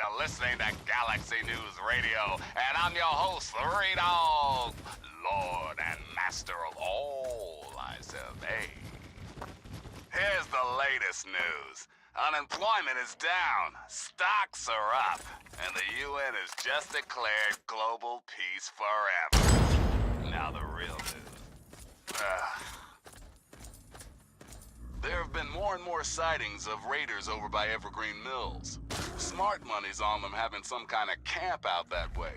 You're listening to Galaxy News Radio, and I'm your host, Three Dog, Lord and Master of all I survey. Here's the latest news. Unemployment is down, stocks are up, and the UN has just declared global peace forever. Now the real news. There have been more and more sightings of raiders over by Evergreen Mills. Smart money's on them having some kind of camp out that way.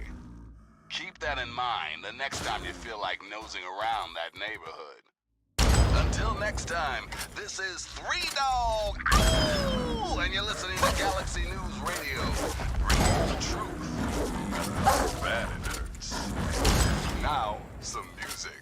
Keep that in mind the next time you feel like nosing around that neighborhood. Until next time, this is Three Dog, Ow! And you're listening to Galaxy News Radio, bringing you the truth. Bad it hurts. Now, some music.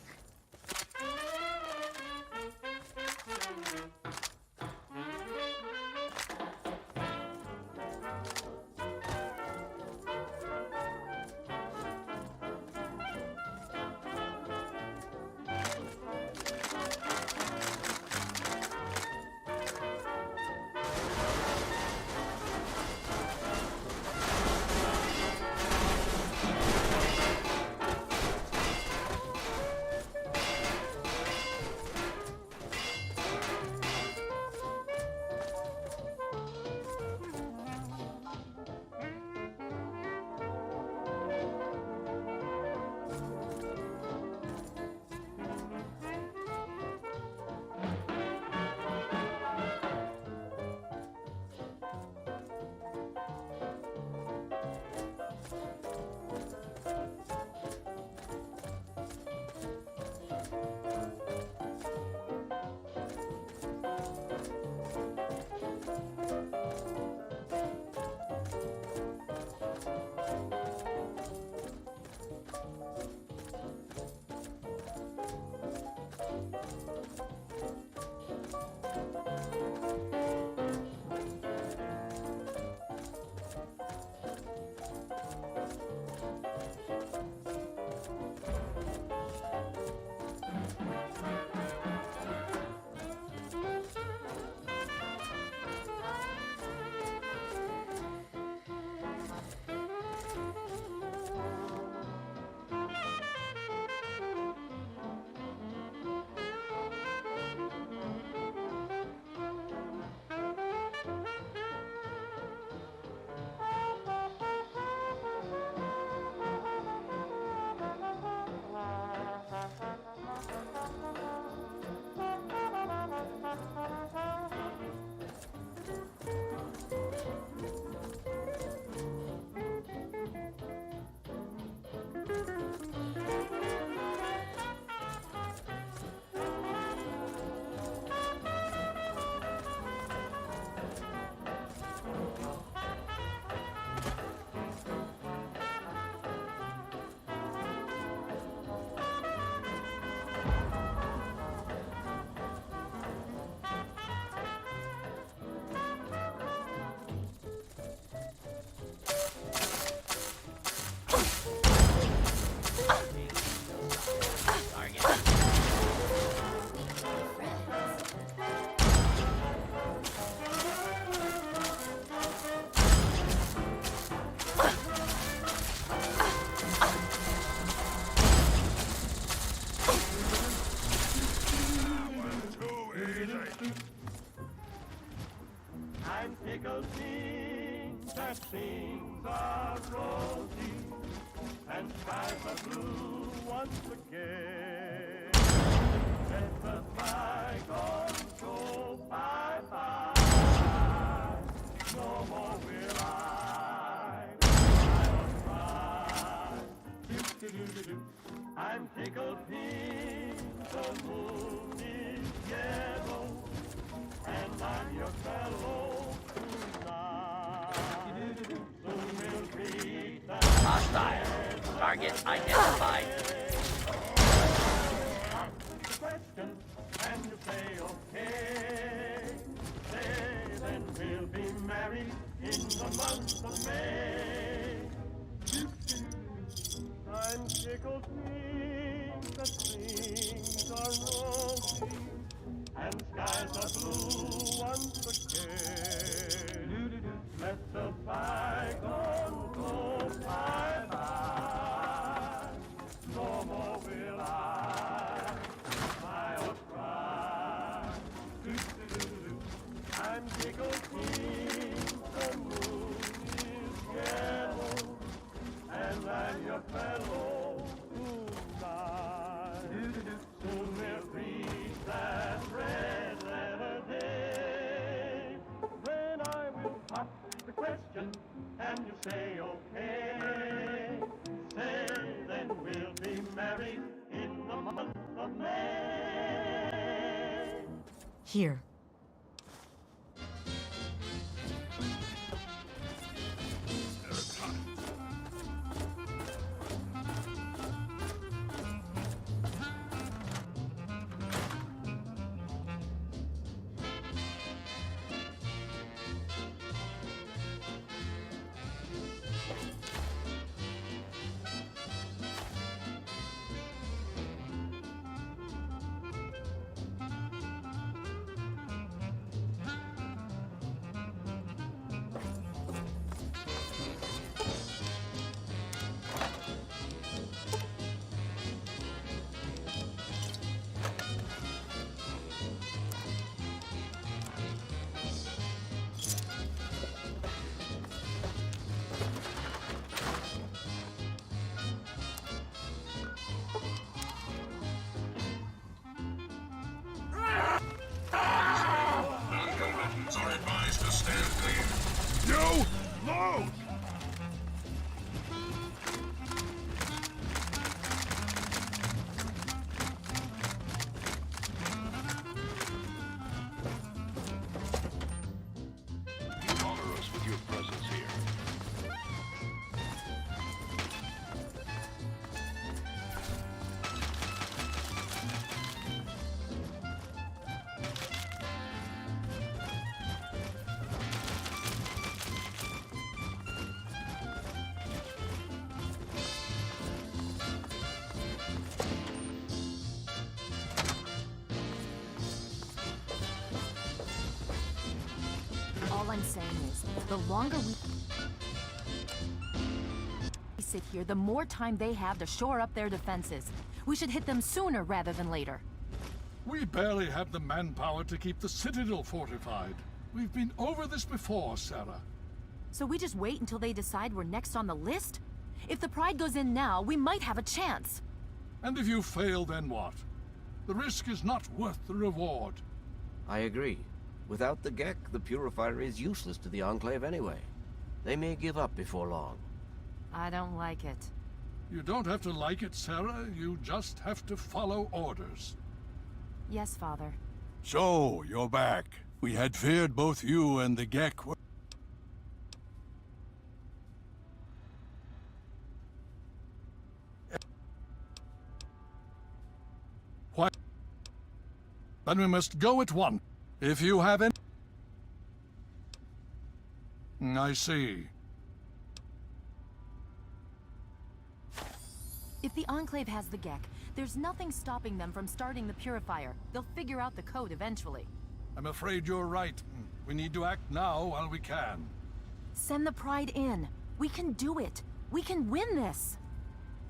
I'm tickled pink that things are rosy and skies are blue once again. Let the bygones go bye-bye. No more will I'll cry. Do-do-do-do-do. I'm tickled pink, the moon is yellow, and I'm your fellow tonight. So we'll be the Hostile. Target identified. question, and you say okay. Say then we'll be married in the month of May. I'm tickled pink that things are rosy and skies are blue once again. Let the bygones the main. Here. Are advised to stand clear. You! Load! You honor us with your presence here. All I'm saying is, the longer we sit here, the more time they have to shore up their defenses. We should hit them sooner rather than later. We barely have the manpower to keep the Citadel fortified. We've been over this before, Sarah. So we just wait until they decide we're next on the list? If the Pride goes in now, we might have a chance. And if you fail, then what? The risk is not worth the reward. I agree. Without the Gek, the Purifier is useless to the Enclave anyway. They may give up before long. I don't like it. You don't have to like it, Sarah. You just have to follow orders. Yes, Father. So, you're back. We had feared both you and the Gek were... What? Then we must go at once. If you have any... I see. If the Enclave has the Gek, there's nothing stopping them from starting the Purifier. They'll figure out the code eventually. I'm afraid you're right. We need to act now while we can. Send the Pride in. We can do it. We can win this.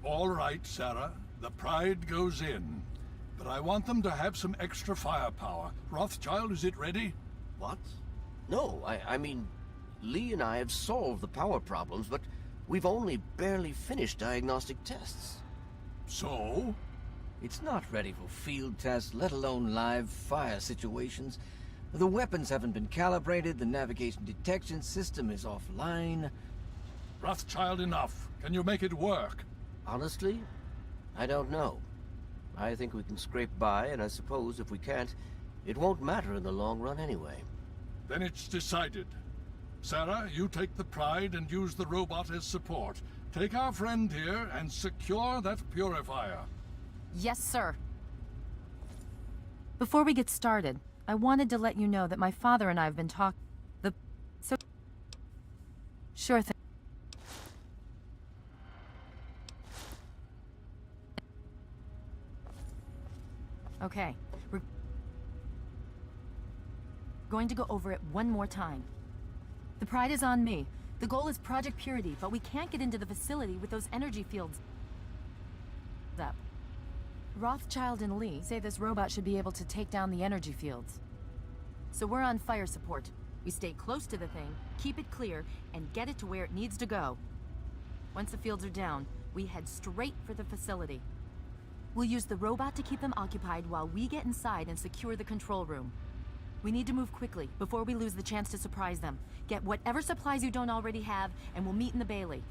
All right, Sarah. The Pride goes in. But I want them to have some extra firepower. Rothschild, is it ready? What? No, I mean, Lee and I have solved the power problems, but we've only barely finished diagnostic tests. So? It's not ready for field tests, let alone live fire situations. The weapons haven't been calibrated, the navigation detection system is offline. Rothschild, enough. Can you make it work? Honestly, I don't know. I think we can scrape by, and I suppose if we can't, it won't matter in the long run anyway. Then it's decided. Sarah, you take the Pride and use the robot as support. Take our friend here and secure that purifier. Yes, sir. Before we get started, I wanted to let you know that my father and I have been talking. Sure thing. Okay, we're going to go over it one more time. The Pride is on me. The goal is Project Purity, but we can't get into the facility with those energy fields up. Rothschild and Lee say this robot should be able to take down the energy fields. So we're on fire support. We stay close to the thing, keep it clear, and get it to where it needs to go. Once the fields are down, we head straight for the facility. We'll use the robot to keep them occupied while we get inside and secure the control room. We need to move quickly before we lose the chance to surprise them. Get whatever supplies you don't already have, and we'll meet in the Bailey.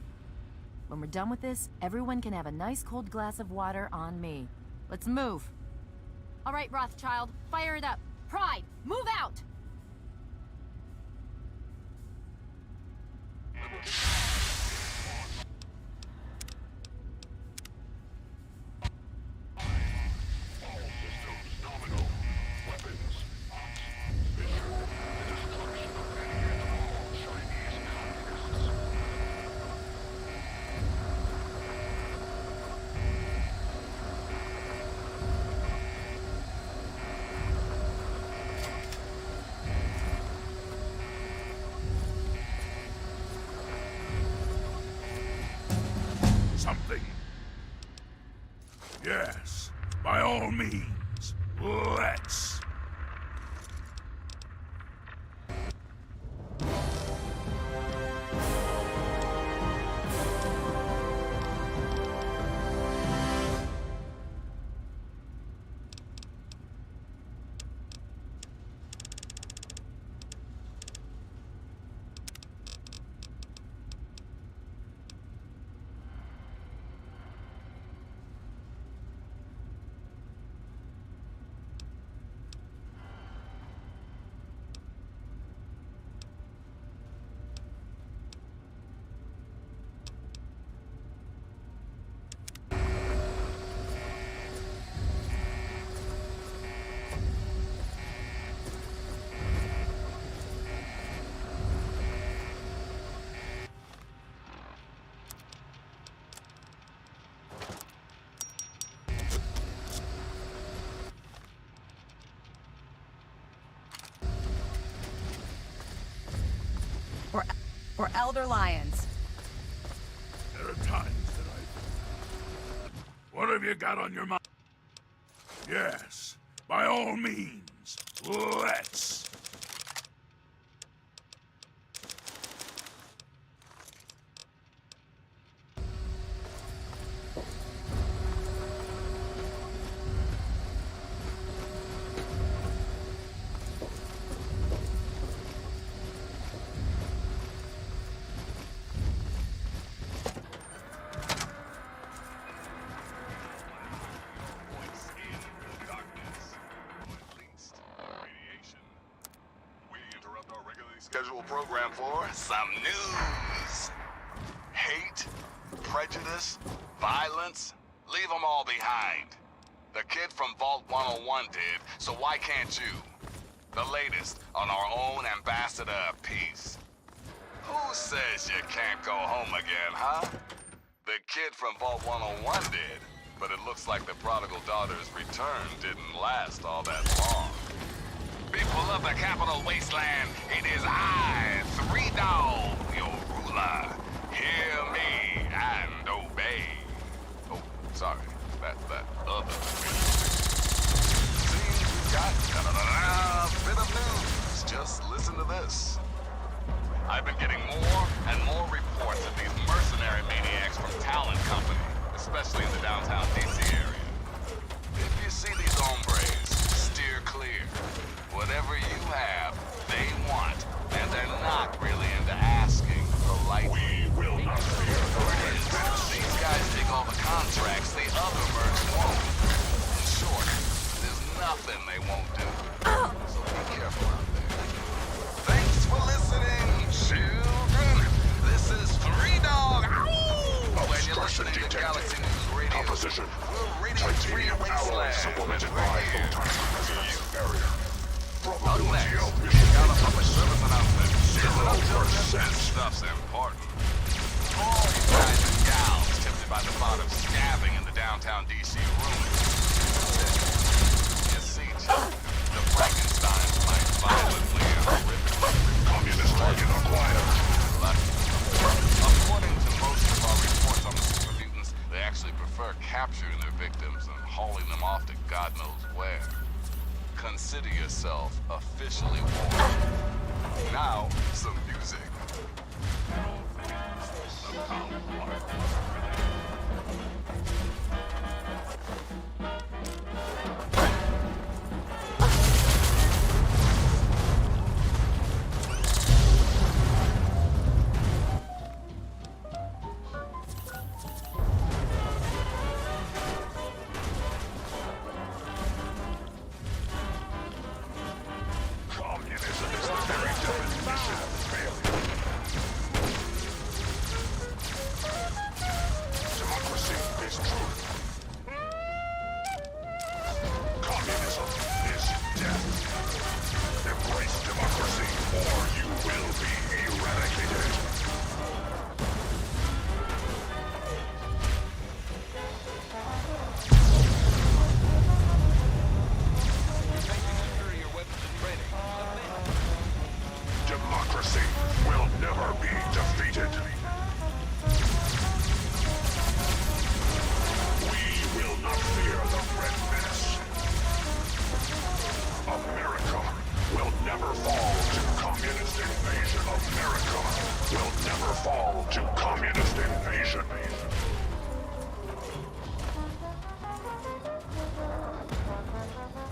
When we're done with this, everyone can have a nice cold glass of water on me. Let's move. All right, Rothschild, fire it up. Pride, move out! Something. Yes, by all means, let's. Or Elder Lions. There are times that I. What have you got on your mind? Yes, by all means, let's. Scheduled program for some news. Hate, prejudice, violence, leave them all behind. The kid from Vault 101 did, so why can't you? The latest on our own ambassador of peace. Who says you can't go home again, huh? The kid from Vault 101 did, but it looks like the prodigal daughter's return didn't last all that long. People of the capital wasteland, it is I, Three Dog, your ruler. Hear me and obey. Oh, sorry, that's that other. Seems we've got a bit of news. Just listen to this. I've been getting more and more reports of these mercenary maniacs from Talent Company, especially in the downtown DC area. If you see these hombres, steer clear. Whatever you have, they want, and they're not really into asking politely. We will not fear These guys take all the contracts the other mercs won't. In short, there's nothing they won't do. So be careful out there. Thanks for listening, children. This is Three Dog. When you're listening to Galaxy News Radio, Composition. we're Radio 3 Wasteland. Supplemented We're by here. area. Up next, got a public service announcement. This stuff's important. All you guys and gals tempted by the thought of scabbing in the downtown DC ruins. You see, the Frankensteins might violently and horrifically. Communist target acquired. But according to most of our reports on the super mutants, they actually prefer capturing their victims and hauling them off to God knows where. Consider yourself officially warned. Now, some music. will be eradicated. Superior weapons and training. Democracy will never be defeated. We will not fear the Red Menace. America will never fall to communist invasion. America will never fall to communist invasion.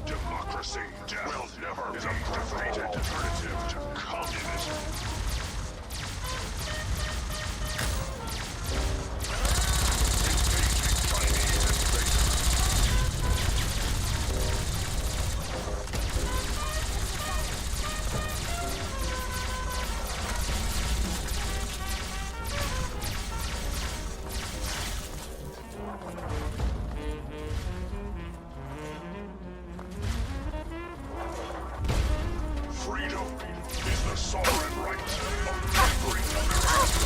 Democracy will never be defeated. Alternative to communism. Engaging Chinese invasion. Freedom is the sovereign right of every American.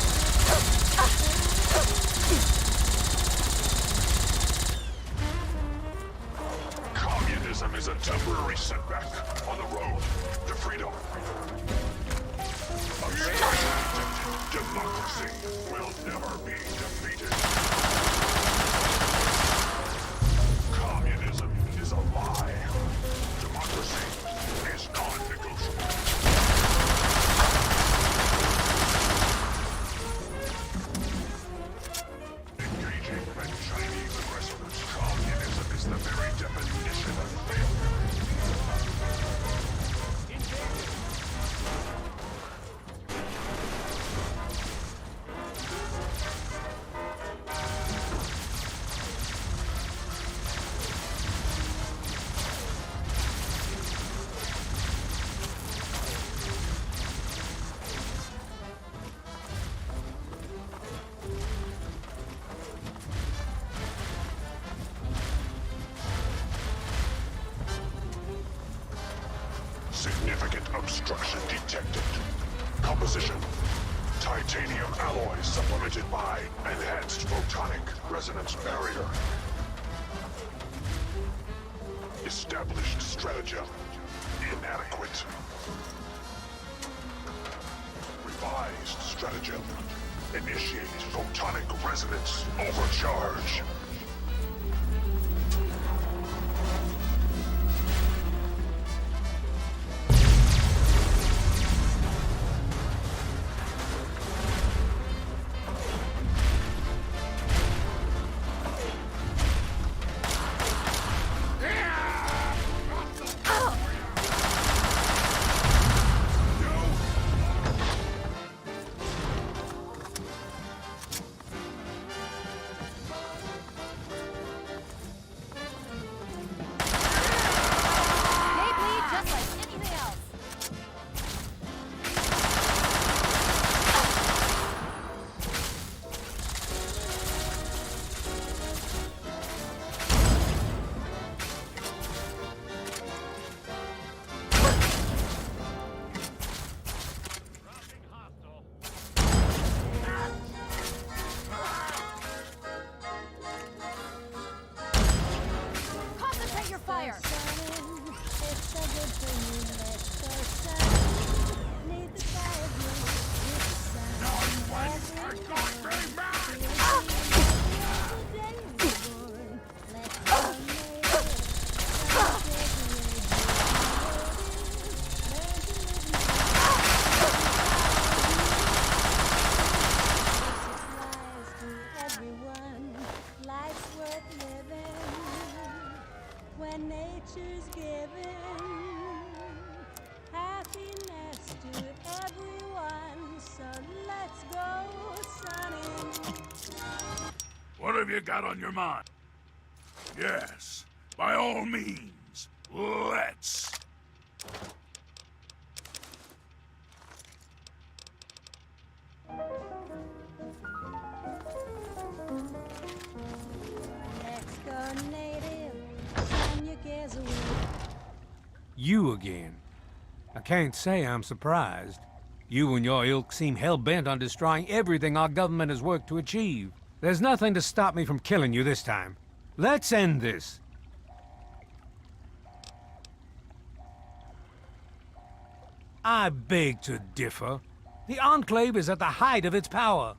Communism is a temporary setback on the road to freedom. Democracy will never be defeated. Communism is a lie. Democracy is non-negotiable. Engaging Red Chinese aggressors. Communism is the very definition of failure. Significant obstruction detected. Composition: titanium alloy supplemented by enhanced photonic resonance barrier. Established stratagem inadequate. Revised stratagem. Initiate photonic resonance overcharge. They bleed just like anything else. Concentrate your fire. Life's worth living when nature's giving happiness to everyone. So let's go sunning. What have you got on your mind? Yes, by all means, let's. Let's go native, turn your gaze away. You again. I can't say I'm surprised. You and your ilk seem hell-bent on destroying everything our government has worked to achieve. There's nothing to stop me from killing you this time. Let's end this. I beg to differ. The Enclave is at the height of its power.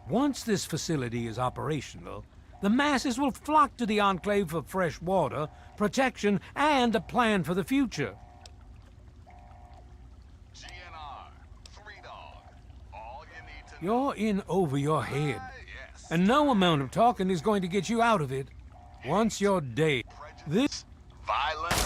Once this facility is operational, the masses will flock to the Enclave for fresh water, protection, and a plan for the future. GNR, 3 Dog. All you need to You're in over your head, and no amount of talking is going to get you out of it. Once you're dead, this... violence.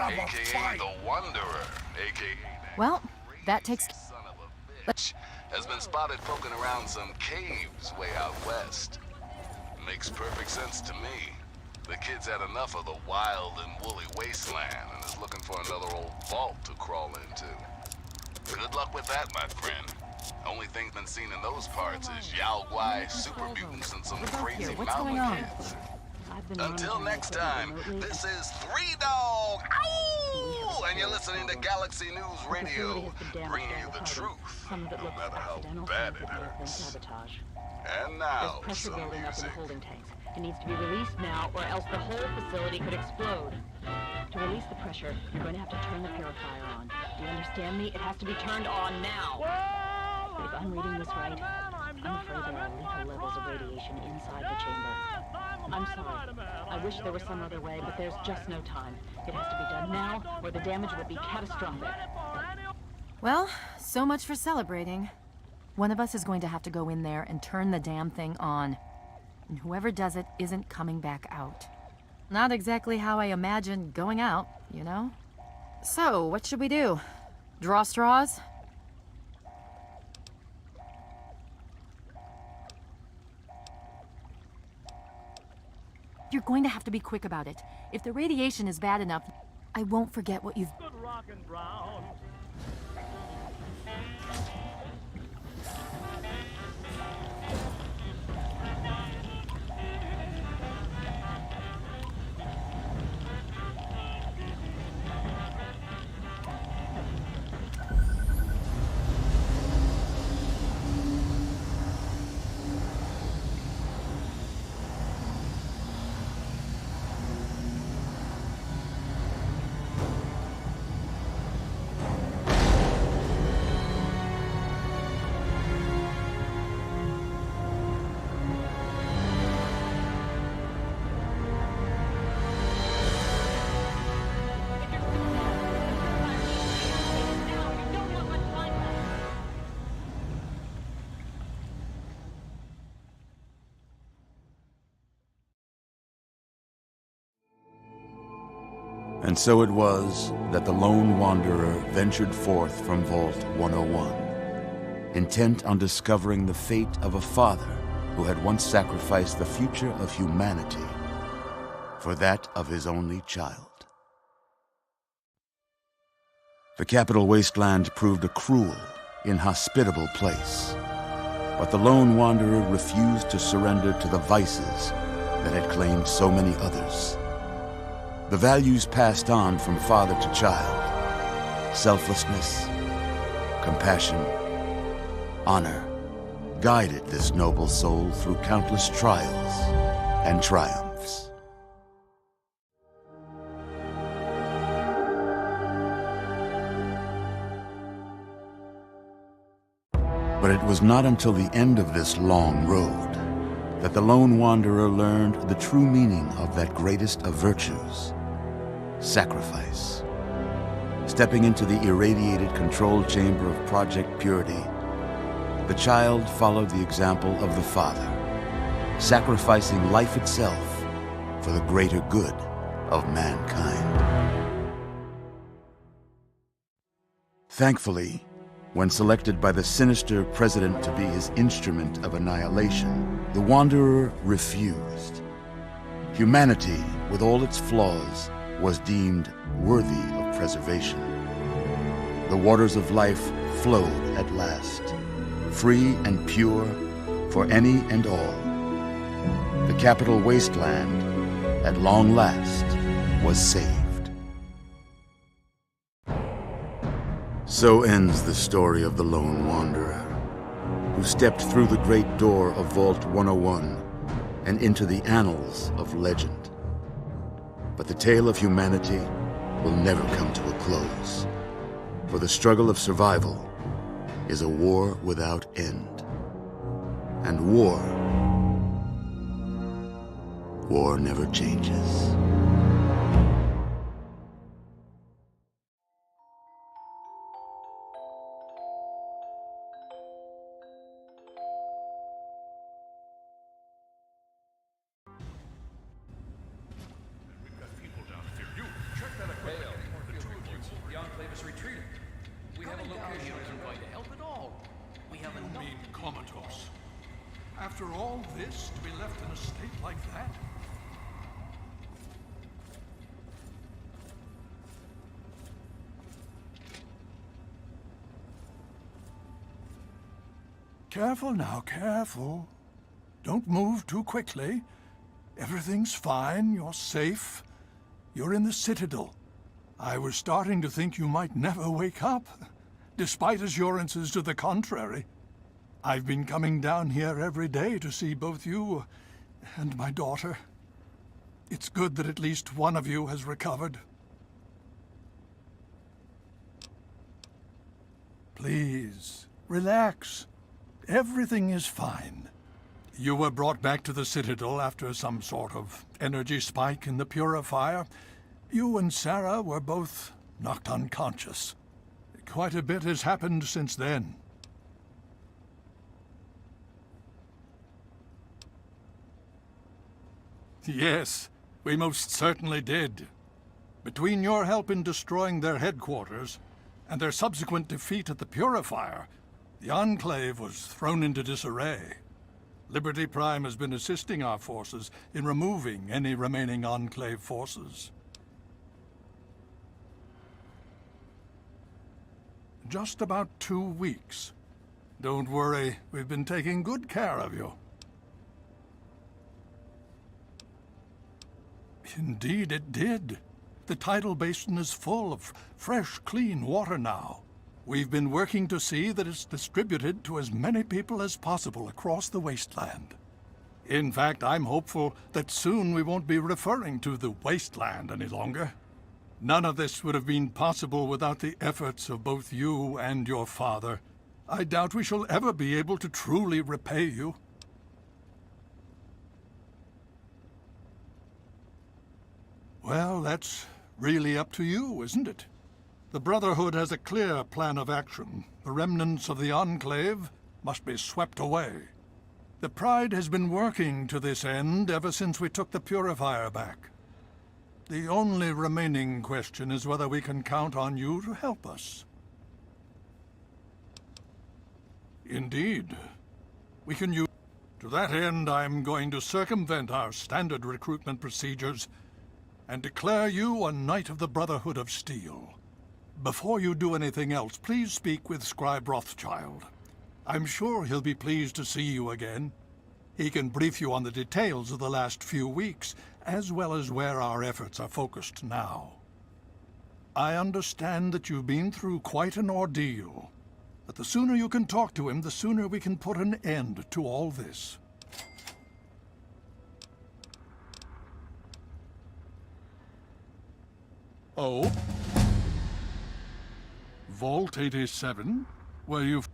AKA the Wanderer, AKA Well, that takes... son of a bitch, has been spotted poking around some caves way out west. Makes perfect sense to me. The kid's had enough of the wild and woolly wasteland and is looking for another old vault to crawl into. Good luck with that, my friend. Only thing been seen in those parts is Yao Guai super mutants and some crazy What's going on? kids. Until next time, this is 3 Dog, ow! And you're listening to Galaxy News Radio, bringing you the truth, no matter how bad it hurts. And now, There's pressure some building up in the music. holding tanks. It needs to be released now, or else the whole facility could explode. To release the pressure, you're going to have to turn the purifier on. Do you understand me? It has to be turned on now. But if I'm reading this right, I'm afraid there are lethal levels of radiation inside the chamber. I'm sorry. I wish there was some other way, but there's just no time. It has to be done now, or the damage will be catastrophic. Well, so much for celebrating. One of us is going to have to go in there and turn the damn thing on. And whoever does it isn't coming back out. Not exactly how I imagined going out, you know? So, what should we do? Draw straws? You're going to have to be quick about it. If the radiation is bad enough, I won't forget what you've... Good rockin' brown. And so it was that the lone wanderer ventured forth from Vault 101, intent on discovering the fate of a father who had once sacrificed the future of humanity for that of his only child. The capital wasteland proved a cruel, inhospitable place, but the lone wanderer refused to surrender to the vices that had claimed so many others. The values passed on from father to child, selflessness, compassion, honor, guided this noble soul through countless trials and triumphs. But it was not until the end of this long road that the lone wanderer learned the true meaning of that greatest of virtues, sacrifice. Stepping into the irradiated control chamber of Project Purity, the child followed the example of the father, sacrificing life itself for the greater good of mankind. Thankfully, when selected by the sinister president to be his instrument of annihilation, the Wanderer refused. Humanity, with all its flaws, was deemed worthy of preservation. The waters of life flowed at last, free and pure for any and all. The capital wasteland, at long last, was saved. So ends the story of the Lone Wanderer, who stepped through the great door of Vault 101 and into the annals of legend. But the tale of humanity will never come to a close, for the struggle of survival is a war without end. And war never changes. The Enclave is retreating. We have a location isn't going to help at all. We have You mean comatose? After all this, to be left in a state like that? Careful now, careful. Don't move too quickly. Everything's fine, you're safe. You're in the Citadel. I was starting to think you might never wake up, despite assurances to the contrary. I've been coming down here every day to see both you and my daughter. It's good that at least one of you has recovered. Please, relax. Everything is fine. You were brought back to the Citadel after some sort of energy spike in the purifier. You and Sarah were both knocked unconscious. Quite a bit has happened since then. Yes, we most certainly did. Between your help in destroying their headquarters and their subsequent defeat at the Purifier, the Enclave was thrown into disarray. Liberty Prime has been assisting our forces in removing any remaining Enclave forces. Just about 2 weeks. Don't worry, we've been taking good care of you. Indeed it did. The tidal basin is full of fresh, clean water now. We've been working to see that it's distributed to as many people as possible across the wasteland. In fact, I'm hopeful that soon we won't be referring to the wasteland any longer. None of this would have been possible without the efforts of both you and your father. I doubt we shall ever be able to truly repay you. Well, that's really up to you, isn't it? The Brotherhood has a clear plan of action. The remnants of the Enclave must be swept away. The Pride has been working to this end ever since we took the Purifier back. The only remaining question is whether we can count on you to help us. Indeed. We can use... To that end, I'm going to circumvent our standard recruitment procedures and declare you a Knight of the Brotherhood of Steel. Before you do anything else, please speak with Scribe Rothschild. I'm sure he'll be pleased to see you again. He can brief you on the details of the last few weeks, as well as where our efforts are focused now. I understand that you've been through quite an ordeal, but the sooner you can talk to him, the sooner we can put an end to all this. Oh? Vault 87? Where you've...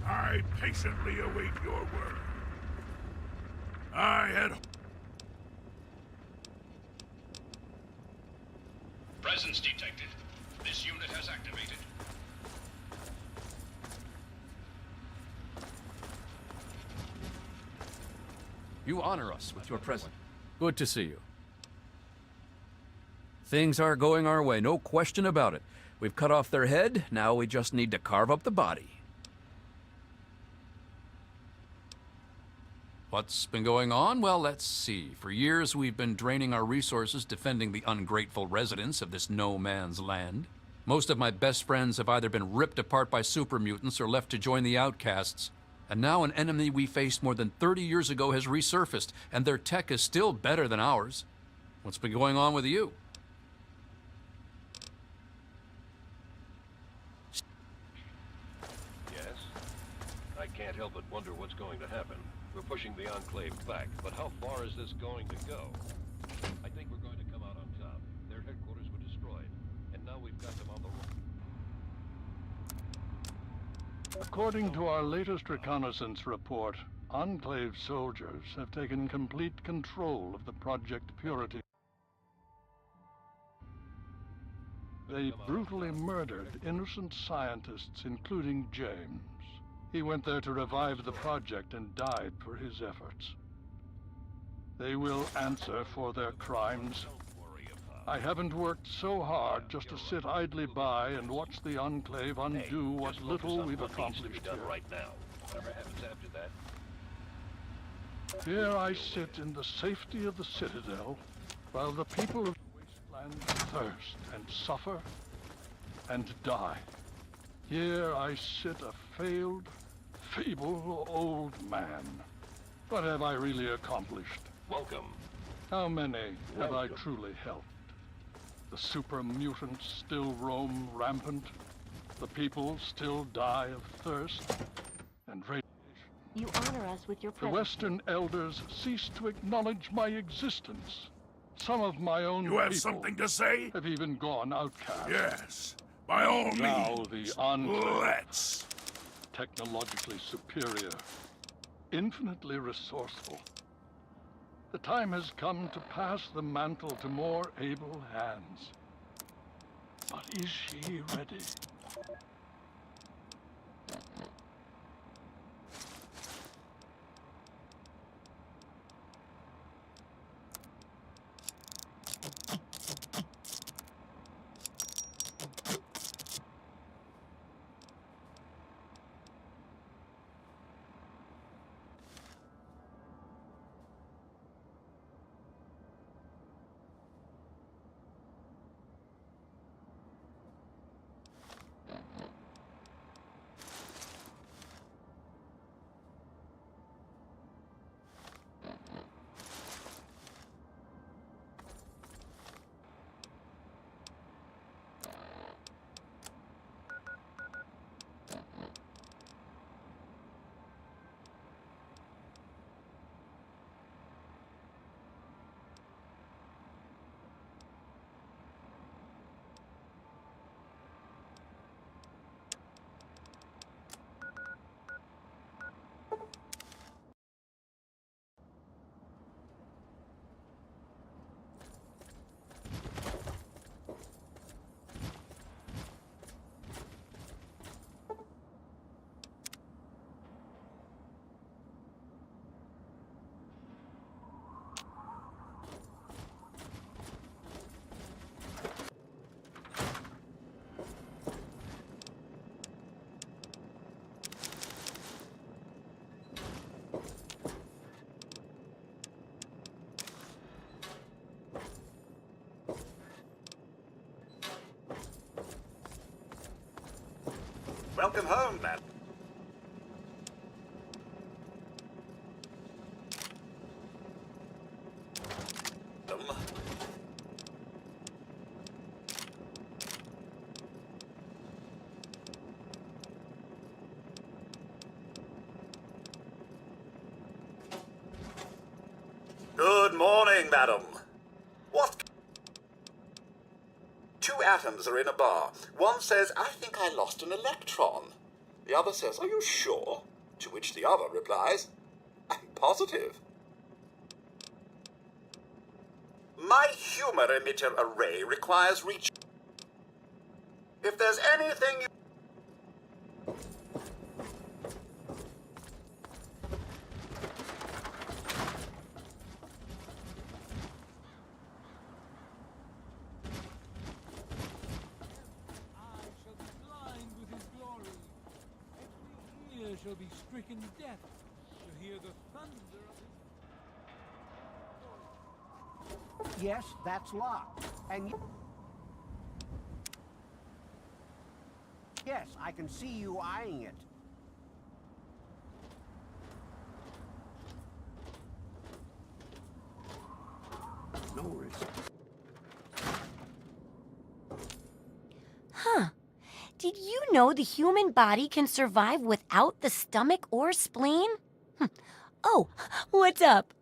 I patiently await your word. I had... Presence detected. This unit has activated. You honor us with your presence. Good to see you. Things are going our way, no question about it. We've cut off their head, now we just need to carve up the body. What's been going on? Well, let's see. For years, we've been draining our resources defending the ungrateful residents of this no-man's land. Most of my best friends have either been ripped apart by super mutants or left to join the outcasts. And now an enemy we faced more than 30 years ago has resurfaced, and their tech is still better than ours. What's been going on with you? Yes? I can't help but wonder what's going to happen. We're pushing the Enclave back, but how far is this going to go? I think we're going to come out on top. Their headquarters were destroyed, and now we've got them on the run. According to our latest reconnaissance report, Enclave soldiers have taken complete control of the Project Puirty. They brutally murdered innocent scientists, including James. He went there to revive the project and died for his efforts. They will answer for their crimes. I haven't worked so hard just to sit idly by and watch the Enclave undo what little we've accomplished here. Right now. Whatever happens after that. Here I sit in the safety of the Citadel, while the people of the wasteland thirst and suffer and die. Here I sit a failed, feeble old man. What have I really accomplished? Welcome. How many have I truly helped? The super mutants still roam rampant. The people still die of thirst and radiation. You honor us with your The presence. Western elders cease to acknowledge my existence. Some of my own You have people something to say? have even gone outcast. Yes, by all Now means. the Enclave, Let's. technologically superior, infinitely resourceful. The time has come to pass the mantle to more able hands. But is she ready? Welcome home, man. Good morning, madam. What? Two atoms are in a bar. One says, I think I lost an electron. The other says, are you sure? To which the other replies, I'm positive. My humor emitter array requires reach. there's anything you... Shall be stricken deaf to hear the thunder of his... Yes, that's locked. And yes, I can see you eyeing it. No risk. Huh. Did you know the human body can survive without the stomach or spleen? Oh, what's up?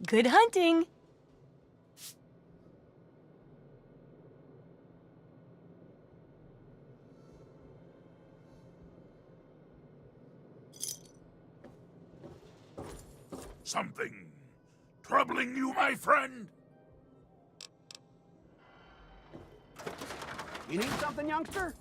Good hunting! Something troubling you, my friend? You need something, youngster?